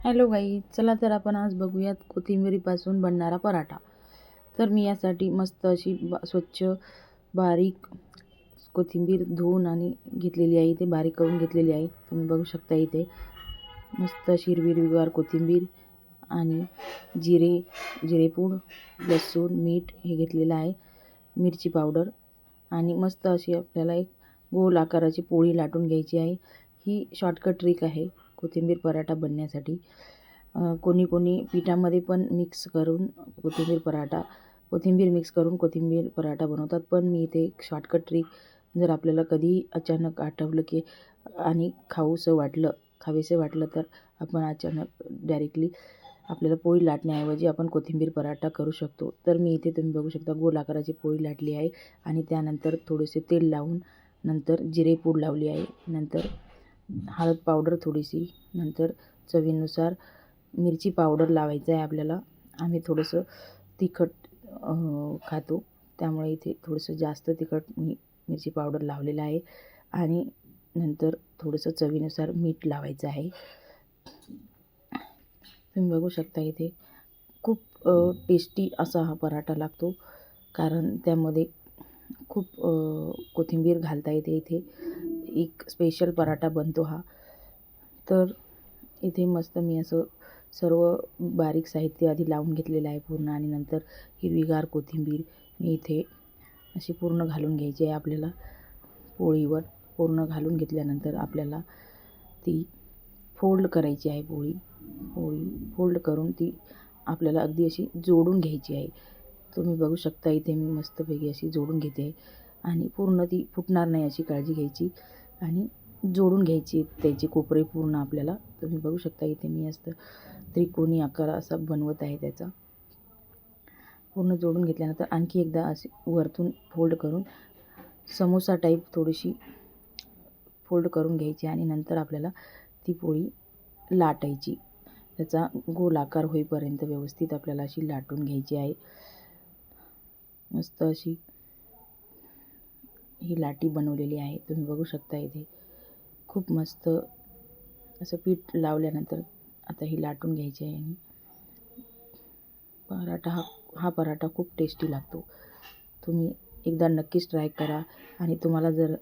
Hello गाई, चला तर आपण आज बघूयात कोथिंबिरीपासून बनणारा पराठा. तर मी यासाठी मस्त अशी स्वच्छ बारीक कोथिंबीर धुवून आणि घेतलेली आहे. इथे बारीक करून घेतलेली आहे. तुम्ही बघू शकता इथे मस्त अशी हिरवीगार कोथिंबीर आणि जिरेपूड, लसूण, मीठ हे घेतलेलं आहे, मिरची पावडर आणि मस्त अशी आपल्याला एक गोल आकाराची पोळी लाटून घ्यायची आहे. ही शॉर्टकट ट्रिक आहे कोथिंबीर पराठा बनण्यासाठी. कोणी पिठामध्ये पण मिक्स करून कोथिंबीर मिक्स करून कोथिंबीर पराठा बनवतात. पण मी इथे एक शॉर्टकट ट्रिक, जर आपल्याला कधी अचानक आठवलं की आणि खावेसे वाटलं तर आपण अचानक डायरेक्टली आपल्याला पोळी लाटण्याऐवजी आपण कोथिंबीर पराठा करू शकतो. तर मी इथे तुम्ही बघू शकता गोल आकाराची पोळी लाटली आहे आणि त्यानंतर थोडेसे तेल लावून नंतर जिरेपूड लावली आहे, नंतर हळद पावडर थोडीशी, नंतर चवीनुसार मिरची पावडर लावायचं आहे आपल्याला. आम्ही थोडंसं तिखट खातो, त्यामुळे इथे थोडंसं जास्त तिखट मिरची पावडर लावलेलं आहे आणि नंतर थोडंसं चवीनुसार मीठ लावायचं आहे. तुम्ही बघू शकता इथे खूप टेस्टी असा हा पराठा लागतो, कारण त्यामध्ये खूप कोथिंबीर घालता येते. इथे एक स्पेशल पराठा बनतो हा. तर इथे मस्त मी असं सर्व बारीक साहित्य आधी लावून घेतलेलं आहे पूर्ण आणि नंतर हिरवीगार कोथिंबीर मी इथे अशी पूर्ण घालून घ्यायची आहे आपल्याला पोळीवर. पूर्ण घालून घेतल्यानंतर आपल्याला ती फोल्ड करायची आहे. पोळी फोल्ड करून ती आपल्याला अगदी अशी जोडून घ्यायची आहे. तुम्ही बघू शकता इथे मी मस्तपैकी अशी जोडून घेते आहे आणि पूर्ण ती फुटणार नाही अशी काळजी घ्यायची आणि जोडून घ्यायची त्याचे कोपरे पूर्ण आपल्याला. तुम्ही बघू शकता इथे मी असं त्रिकोणी आकार असा बनवत आहे त्याचा. पूर्ण जोडून घेतल्यानंतर आणखी एकदा असे वरतून फोल्ड करून समोसा टाईप थोडीशी फोल्ड करून घ्यायची आणि नंतर आपल्याला ती पोळी लाटायची. त्याचा गोल आकार होईपर्यंत व्यवस्थित आपल्याला अशी लाटून घ्यायची आहे. मस्त अशी ही लाटी बनवलेली आहे. तुम्ही बघू शकता इथे खूप मस्त असं पीठ लावल्यानंतर आता ही लाटून घ्यायची आहे आणि हा पराठा खूप टेस्टी लागतो. तुम्ही एकदा नक्कीच ट्राय करा आणि तुम्हाला जर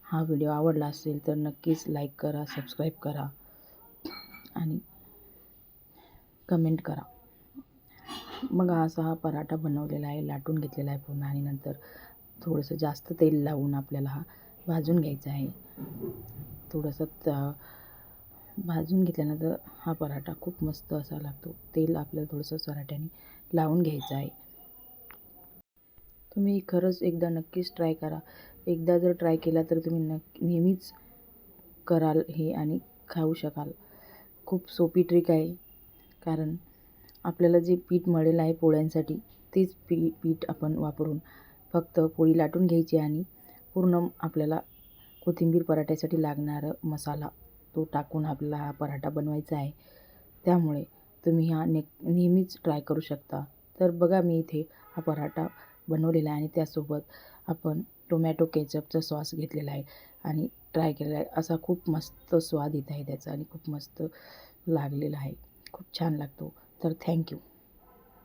हा व्हिडिओ आवडला असेल तर नक्कीच लाईक करा, सबस्क्राईब करा आणि कमेंट करा. मग असा हा पराठा बनवलेला आहे, लाटून घेतलेला आहे पूर्ण आणि नंतर थोडंसं जास्त तेल लावून आपल्याला हा भाजून घ्यायचा आहे. थोडंसं भाजून घेतल्यानंतर हा पराठा खूप मस्त असा लागतो. तेल आपल्याला थोडंसं पराठ्याने लावून घ्यायचं आहे. तुम्ही खरंच एकदा नक्कीच ट्राय करा. एकदा जर ट्राय केला तर तुम्ही नेहमीच कराल हे आणि खाऊ शकाल. खूप सोपी ट्रिक आहे, कारण आपल्याला जे पीठ मळलेलं आहे पोळ्यांसाठी तेच पीठ आपण वापरून फक्त पोळी लाटून घ्यायची आणि पूर्ण आपल्याला कोथिंबीर पराठ्यासाठी लागणारा मसाला तो टाकून आपल्याला हा पराठा बनवायचा आहे. त्यामुळे तुम्ही हा नेहमीच ट्राय करू शकता. तर बघा मी इथे हा पराठा बनवलेला आहे आणि त्यासोबत आपण टोमॅटो केचपचा सॉस घेतलेला आहे आणि ट्राय केलेला आहे. असा खूप मस्त स्वाद येत आहे त्याचा आणि खूप मस्त लागलेला आहे. खूप छान लागतो. तर थँक्यू.